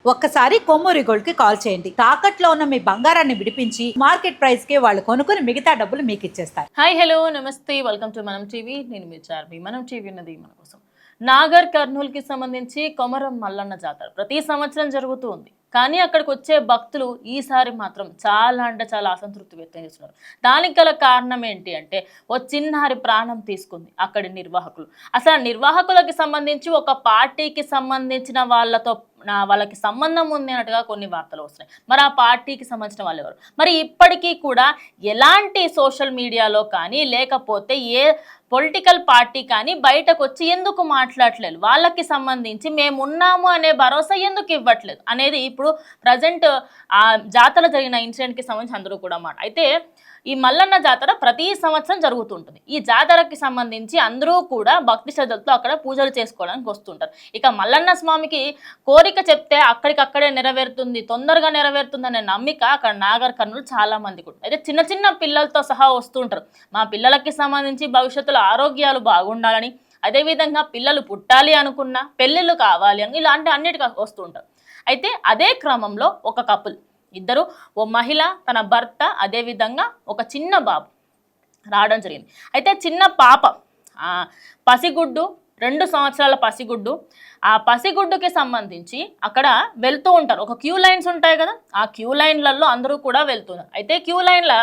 ఒక్కసారి కొమ్మూరి గోల్డ్ కి కాల్ చేయండి. తాకట్లో ఉన్న మీ బంగారాన్ని విడిపించి మార్కెట్ ప్రైస్ కి వాళ్ళు కొనుక్కుని మిగతా డబ్బులు మీకు ఇచ్చేస్తారు. హాయ్ హలో నమస్తే, వెల్కమ్ టు మనం టీవీ. నేను మీ చార్మి. మనం టీవీ ఉన్నది మన కోసం. నాగర్ కర్నూల్ కి సంబంధించి కొమరం మల్లన్న జాతర ప్రతి సంవత్సరం జరుగుతూ ఉంది. కానీ అక్కడికి వచ్చే భక్తులు ఈసారి మాత్రం చాలా అంటే చాలా అసంతృప్తి వ్యక్తం చేస్తున్నారు. దానికి గల కారణం ఏంటి అంటే, ఓ చిన్నారి ప్రాణం తీసుకుంది అక్కడి నిర్వాహకులు. అసలు నిర్వాహకులకి సంబంధించి ఒక పార్టీకి సంబంధించిన వాళ్ళకి సంబంధం ఉంది అన్నట్టుగా కొన్ని వార్తలు వస్తున్నాయి. మరి ఆ పార్టీకి సంబంధించిన వాళ్ళు ఎవరు? మరి ఇప్పటికీ కూడా ఎలాంటి సోషల్ మీడియాలో కానీ లేకపోతే ఏ పొలిటికల్ పార్టీ కానీ బయటకు వచ్చి ఎందుకు మాట్లాడలేదు, వాళ్ళకి సంబంధించి మేమున్నాము అనే భరోసా ఎందుకు ఇవ్వట్లేదు అనేది ఇప్పుడు ప్రజెంట్ ఆ జాతర జరిగిన ఇన్సిడెంట్కి సంబంధించి అందరూ కూడా అయితే ఈ మల్లన్న జాతర ప్రతి సంవత్సరం జరుగుతుంటుంది. ఈ జాతరకి సంబంధించి అందరూ కూడా భక్తి శ్రద్ధలతో అక్కడ పూజలు చేసుకోవడానికి వస్తుంటారు. ఇక మల్లన్న స్వామికి కోరిక చెప్తే అక్కడికక్కడే నెరవేరుతుంది, తొందరగా నెరవేరుతుంది అనే నమ్మిక అక్కడ నాగర్ కర్నూలు చాలా మందికి ఉంటుంది. అయితే చిన్న చిన్న పిల్లలతో సహా వస్తుంటారు. మా పిల్లలకి సంబంధించి భవిష్యత్తులో ఆరోగ్యాలు బాగుండాలని, అదేవిధంగా పిల్లలు పుట్టాలి అనుకున్నా, పెళ్ళిళ్ళు కావాలి అని ఇలాంటి అన్నిటికీ వస్తుంటారు. అయితే అదే క్రమంలో ఒక కపుల్, ఇద్దరు, ఓ మహిళ, తన భర్త, అదేవిధంగా ఒక చిన్న బాబు రావడం జరిగింది. అయితే చిన్న పాప పసిగుడ్డు, 2 సంవత్సరాల పసిగుడ్డు. ఆ పసిగుడ్డుకి సంబంధించి అక్కడ వెళ్తూ ఉంటారు. ఒక క్యూ లైన్స్ ఉంటాయి కదా, ఆ క్యూ లైన్లలో అందరూ కూడా వెళ్తున్నారు. అయితే క్యూ లైన్ల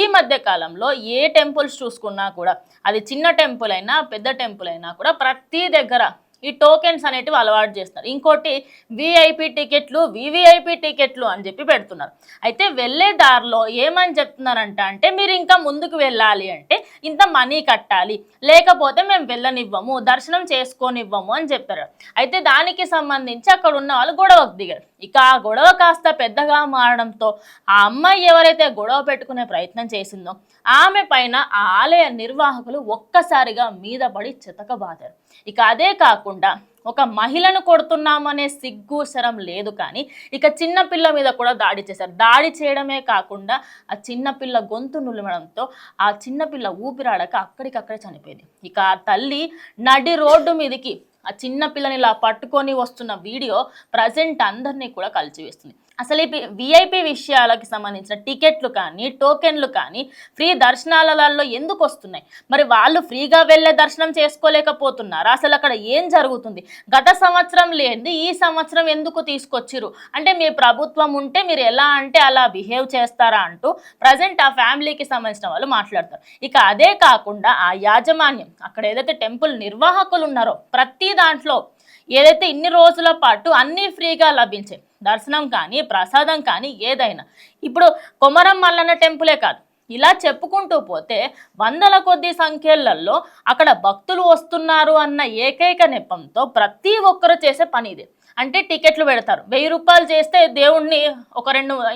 ఈ మధ్య కాలంలో ఏ టెంపుల్స్ చూసుకున్నా కూడా, అది చిన్న టెంపుల్ అయినా పెద్ద టెంపుల్ అయినా కూడా ప్రతి దగ్గర ఈ టోకెన్స్ అనేటివి అలవాటు చేస్తున్నారు. ఇంకోటి విఐపి టికెట్లు, వివిఐపి టికెట్లు అని చెప్పి పెడుతున్నారు. అయితే వెళ్ళే దారిలో ఏమని చెప్తున్నారంటే మీరు ఇంకా ముందుకు వెళ్ళాలి అంటే ఇంత మనీ కట్టాలి, లేకపోతే మేము వెళ్ళనివ్వము, దర్శనం చేసుకోనివ్వము అని చెప్పారు. అయితే దానికి సంబంధించి అక్కడ ఉన్న వాళ్ళు గొడవకు దిగారు. ఇక ఆ గొడవ కాస్త పెద్దగా మారడంతో ఆ అమ్మాయి ఎవరైతే గొడవ పెట్టుకునే ప్రయత్నం చేసిందో ఆమె పైన ఆ ఆలయ నిర్వాహకులు ఒక్కసారిగా మీద పడి చితకబాదారు. ఇక అదే కాకుండా ఒక మహిళను కొడుతున్నామనే సిగ్గు శరం లేదు, కానీ ఇక చిన్నపిల్ల మీద కూడా దాడి చేశారు. దాడి చేయడమే కాకుండా ఆ చిన్నపిల్ల గొంతు నులమడంతో ఆ చిన్నపిల్ల ఊపిరాడక అక్కడికక్కడే చనిపోయింది. ఇక ఆ తల్లి నడి రోడ్డు మీదకి ఆ చిన్న పిల్లని ఇలా పట్టుకొని వస్తున్న వీడియో ప్రజెంట్ అందరినీ కూడా కలిచివేస్తుంది. అసలు ఈ విఐపి విషయాలకి సంబంధించిన టికెట్లు కానీ టోకెన్లు కానీ ఫ్రీ దర్శనాలలో ఎందుకు వస్తున్నాయి? మరి వాళ్ళు ఫ్రీగా వెళ్ళే దర్శనం చేసుకోలేకపోతున్నారా? అసలు అక్కడ ఏం జరుగుతుంది? గత సంవత్సరం లేనిది ఈ సంవత్సరం ఎందుకు తీసుకొచ్చిరు? అంటే మీ ప్రభుత్వం ఉంటే మీరు ఎలా అంటే అలా బిహేవ్ చేస్తారా అంటూ ప్రజెంట్ ఆ ఫ్యామిలీకి సంబంధించిన వాళ్ళు మాట్లాడతారు. ఇక అదే కాకుండా ఆ యాజమాన్యం, అక్కడ ఏదైతే టెంపుల్ నిర్వాహకులు ఉన్నారో ప్రతి దాంట్లో ఏదైతే ఇన్ని రోజుల పాటు అన్నీ ఫ్రీగా లభించాయి, దర్శనం కానీ ప్రసాదం కానీ ఏదైనా, ఇప్పుడు కొమరం మల్లన్న టెంపులే కాదు, ఇలా చెప్పుకుంటూ పోతే వందల కొద్ది సంఖ్యలలో అక్కడ భక్తులు వస్తున్నారు అన్న ఏకైక నెపంతో ప్రతి ఒక్కరు చేసే పని ఇదే. అంటే టికెట్లు పెడతారు, 1000 రూపాయలు చేస్తే దేవుణ్ణి ఒక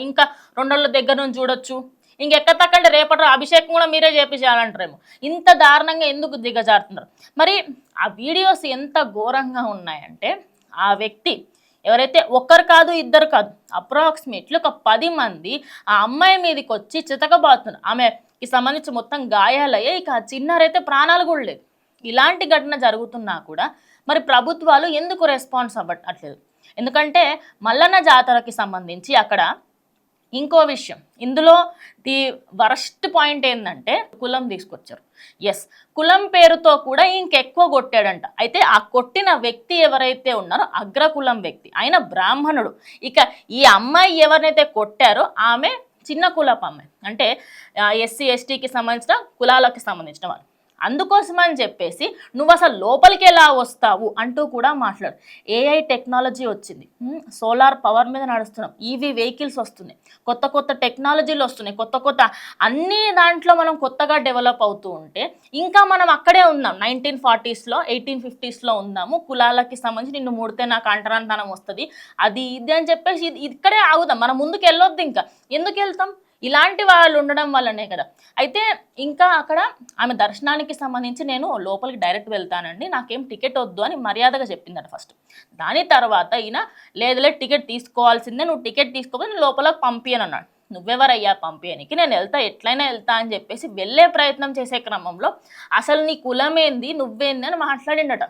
ఇంకా 2 రోజుల దగ్గర నుంచి చూడొచ్చు, ఇంకెక్కతక్కంటే రేపటి అభిషేకం కూడా మీరే చేపించాలంటారేమో. ఇంత దారుణంగా ఎందుకు దిగజారుతున్నారు? మరి ఆ వీడియోస్ ఎంత ఘోరంగా ఉన్నాయంటే, ఆ వ్యక్తి ఎవరైతే ఒక్కరు కాదు ఇద్దరు కాదు, అప్రాక్సిమేట్లీ ఒక 10 మంది ఆ అమ్మాయి మీదకి వచ్చి చితకబాతున్నారు. ఆమెకి సంబంధించి మొత్తం గాయాలయ్యే, ఇక ఆ చిన్నారైతే ప్రాణాలు కూడా లేదు. ఇలాంటి ఘటన జరుగుతున్నా కూడా మరి ప్రభుత్వాలు ఎందుకు రెస్పాన్స్ అవ్వట్లేదు? ఎందుకంటే మల్లన్న జాతరకి సంబంధించి అక్కడ ఇంకో విషయం, ఇందులో ది వరస్ట్ పాయింట్ ఏంటంటే కులం తీసుకొచ్చారు. ఎస్, కులం పేరుతో కూడా ఇంకెక్కువ కొట్టాడంట. అయితే ఆ కొట్టిన వ్యక్తి ఎవరైతే ఉన్నారో అగ్రకులం వ్యక్తి, ఆయన బ్రాహ్మణుడు. ఇక ఈ అమ్మాయి ఎవరినైతే కొట్టారో ఆమె చిన్న కులపు అమ్మాయి, అంటే ఎస్సీ ఎస్టీకి సంబంధించిన కులాలకు సంబంధించిన వాళ్ళు. అందుకోసమని చెప్పేసి నువ్వు అసలు లోపలికి ఎలా వస్తావు అంటూ కూడా మాట్లాడు. ఏఐ టెక్నాలజీ వచ్చింది, సోలార్ పవర్ మీద నడుస్తున్నాం, ఈవీ వెహికల్స్ వస్తున్నాయి, కొత్త కొత్త టెక్నాలజీలు వస్తున్నాయి, కొత్త కొత్త అన్ని దాంట్లో మనం కొత్తగా డెవలప్ అవుతూ ఉంటే ఇంకా మనం అక్కడే ఉన్నాం. 1940s 1850s ఉన్నాము. కులాలకి సంబంధించి నిన్ను ముడితే నాకు అంటరాంతనం వస్తుంది, అది ఇది అని చెప్పేసి ఇక్కడే ఆగుదాం, మనం ముందుకు వెళ్ళొద్దు. ఇంకా ఎందుకు వెళ్తాం? ఇలాంటి వాళ్ళు ఉండడం వల్లనే కదా. అయితే ఇంకా అక్కడ ఆమె దర్శనానికి సంబంధించి నేను లోపలికి డైరెక్ట్ వెళ్తానండి, నాకేం టికెట్ వద్దు అని మర్యాదగా చెప్పిందట ఫస్ట్. దాని తర్వాత ఈయన లేదులే టికెట్ తీసుకోవాల్సిందే, నువ్వు టికెట్ తీసుకోకపోతే నేను లోపలికి పంపియను అన్నాడు. నువ్వెవరయ్యా పంపియనికి, నేను వెళ్తా, ఎట్లయినా వెళ్తా అని చెప్పేసి వెళ్ళే ప్రయత్నం చేసే క్రమంలో అసలు నీ కులం ఏంది, నువ్వేంది అని మాట్లాడిండట.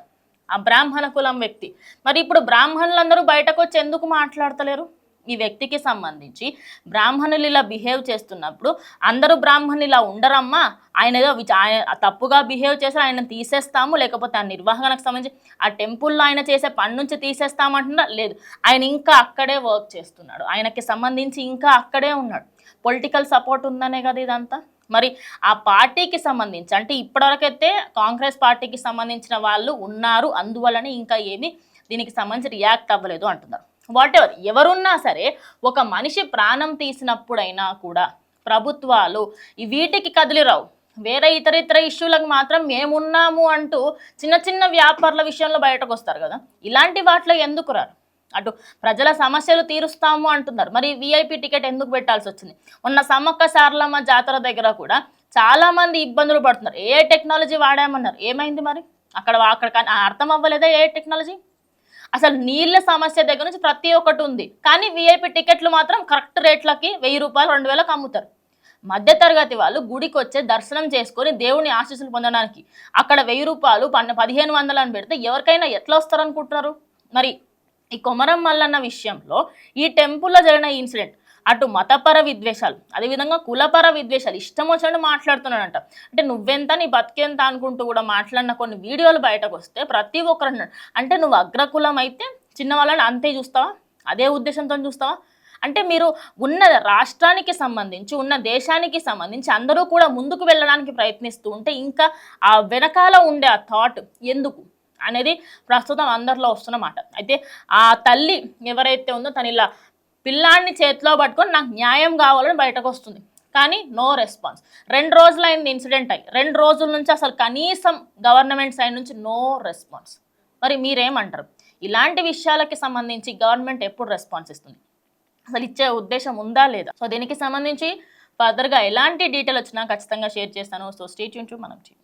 ఆ బ్రాహ్మణ కులం వ్యక్తి. మరి ఇప్పుడు బ్రాహ్మణులందరూ బయటకు వచ్చి ఎందుకు మాట్లాడతలేరు? ఈ వ్యక్తికి సంబంధించి బ్రాహ్మణులు ఇలా బిహేవ్ చేస్తున్నప్పుడు అందరూ బ్రాహ్మణులు ఇలా ఉండరమ్మా, ఆయన ఏదో ఆయన తప్పుగా బిహేవ్ చేసి ఆయన తీసేస్తాము, లేకపోతే ఆ నిర్వహణకు సంబంధించి ఆ టెంపుల్లో ఆయన చేసే పని నుంచి తీసేస్తామంటున్నా, లేదు, ఆయన ఇంకా అక్కడే వర్క్ చేస్తున్నాడు, ఆయనకి సంబంధించి ఇంకా అక్కడే ఉన్నాడు. పొలిటికల్ సపోర్ట్ ఉందనే కదా ఇదంతా. మరి ఆ పార్టీకి సంబంధించి అంటే ఇప్పటివరకైతే కాంగ్రెస్ పార్టీకి సంబంధించిన వాళ్ళు ఉన్నారు, అందువల్లనే ఇంకా ఏమి దీనికి సంబంధించి రియాక్ట్ అవ్వలేదు అంటున్నారు. వాట్ ఎవర్, ఎవరున్నా సరే ఒక మనిషి ప్రాణం తీసినప్పుడైనా కూడా ప్రభుత్వాలు వీటికి కదిలిరావు. వేరే ఇతర ఇష్యూలకు మాత్రం మేమున్నాము అంటూ చిన్న చిన్న వ్యాపారుల విషయంలో బయటకు వస్తారు కదా, ఇలాంటి వాటిలో ఎందుకు రారు? అటు ప్రజల సమస్యలు తీరుస్తాము అంటున్నారు, మరి విఐపి టికెట్ ఎందుకు పెట్టాల్సి వచ్చింది? మొన్న సమ్మక్క సారలమ్మ జాతర దగ్గర కూడా చాలా మంది ఇబ్బందులు పడుతున్నారు. ఏ టెక్నాలజీ వాడామన్నారు, ఏమైంది మరి? అక్కడ అర్థం అవ్వలేదా ఏ టెక్నాలజీ? అసలు నీళ్ళ సమస్య దగ్గర నుంచి ప్రతి ఒక్కటి ఉంది, కానీ విఐపి టికెట్లు మాత్రం కరెక్ట్ రేట్లకి 1000 రూపాయలు 2000కి అమ్ముతారు. మధ్యతరగతి వాళ్ళు గుడికి వచ్చే దర్శనం చేసుకొని దేవుని ఆశీస్సులు పొందడానికి అక్కడ 1000 రూపాయలు 1500 అని పెడితే ఎవరికైనా ఎట్లా వస్తారు అనుకుంటున్నారు? మరి ఈ కొమరం మల్లన్న విషయంలో ఈ టెంపుల్లో జరిగిన ఇన్సిడెంట్ అటు మతపర విద్వేషాలు, అదేవిధంగా కులపర విద్వేషాలు ఇష్టం వచ్చినట్టు మాట్లాడుతున్నాడంట. అంటే నువ్వెంత నీ బతికెంత అనుకుంటూ కూడా మాట్లాడిన కొన్ని వీడియోలు బయటకు వస్తే ప్రతి ఒక్కరు అన్నాడు, అంటే నువ్వు అగ్రకులం అయితే చిన్న వాళ్ళని అంతే చూస్తావా, అదే ఉద్దేశంతో చూస్తావా? అంటే మీరు ఉన్న రాష్ట్రానికి సంబంధించి ఉన్న దేశానికి సంబంధించి అందరూ కూడా ముందుకు వెళ్ళడానికి ప్రయత్నిస్తూ ఉంటే ఇంకా ఆ వెనకాల ఉండే ఆ థాట్ ఎందుకు అనేది ప్రస్తుతం అందరిలో వస్తున్నమాట. అయితే ఆ తల్లి ఎవరైతే ఉందో తను ఇలా పిల్లాన్ని చేతిలో పట్టుకొని నాకు న్యాయం కావాలని బయటకు వస్తుంది, కానీ నో రెస్పాన్స్. 2 రోజులైంది ఇన్సిడెంట్ అయ్యి, 2 రోజుల నుంచి అసలు కనీసం గవర్నమెంట్ సైడ్ నుంచి నో రెస్పాన్స్. మరి మీరేమంటారు? ఇలాంటి విషయాలకి సంబంధించి గవర్నమెంట్ ఎప్పుడు రెస్పాన్స్ ఇస్తుంది? అసలు ఇచ్చే ఉద్దేశం ఉందా లేదా? సో దీనికి సంబంధించి ఫర్దర్గా ఎలాంటి డీటెయిల్ వచ్చినా ఖచ్చితంగా షేర్ చేస్తాను. సో స్టే ట్యూన్ టు మనం టీవీ.